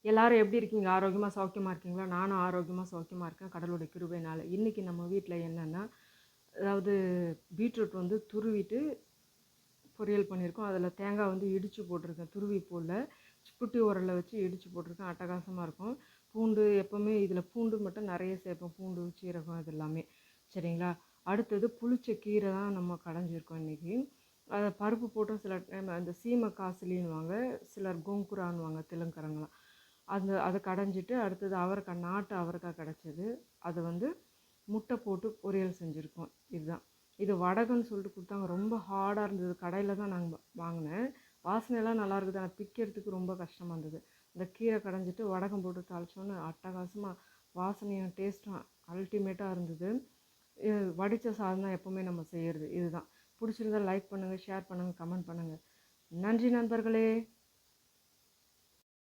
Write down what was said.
எல்லாரும் எப்படி இருக்கீங்க? ஆரோக்கியமா, சௌக்கியமா இருக்கீங்களா? நானும் ஆரோக்கியமா, சௌக்கியமா இருக்கேன். கடவுளுடைய கிருபையினால. இன்னைக்கு நம்ம வீட்ல என்னன்னா, அதாவது பீட்ரூட் வந்து துருவிட்டு பொரியல் பண்ணியிருக்கோம். அதில் தேங்காய் வந்து இடித்து போட்டிருக்கேன். துருவி போடல. குட்டி உரல்ல வச்சு இடித்து போட்டிருக்கேன். அட்டகாசமாக இருக்கும். பூண்டு எப்போவுமே இதில் பூண்டு மட்டும் நிறைய சேர்ப்போம். பூண்டு, சீரகம் இது எல்லாமே. சரிங்களா? அடுத்தது புளிச்ச கீரை தான் நம்ம கடைஞ்சிருக்கோம் இன்றைக்கி. அதை பருப்பு போட்டும் சில டைம் அந்த சீமை காசுலின்னுவாங்க, சிலர் கோங்குரான்னுவாங்க தெலுங்குக்காரங்களாம். அதை கடைஞ்சிட்டு அடுத்தது அவரைக்காய், நாட்டு அவரைக்காய் கிடச்சிது. அதை வந்து முட்டை போட்டு பொரியல் செஞ்சுருக்கோம். இதுதான். இது வடகம்னு சொல்லிட்டு கொடுத்தாங்க. ரொம்ப ஹார்டாக இருந்தது. கடையில் தான் நாங்கள் வாங்கினேன். வாசனையெல்லாம் நல்லா இருக்குது. ஆனால் பிக்கிறதுக்கு ரொம்ப கஷ்டமாக இருந்தது. இந்த கீரை கடைஞ்சிட்டு வடகம் போட்டு தாளிச்சோன்னு அட்டகாசமாக வாசனையும் டேஸ்ட்டும் அல்டிமேட்டாக இருந்தது. வடித்த சாதம் தான் எப்போவுமே நம்ம செய்கிறது. இதுதான். பிடிச்சிருந்தா லைக் பண்ணுங்கள், ஷேர் பண்ணுங்கள், கமெண்ட் பண்ணுங்கள். நன்றி நண்பர்களே.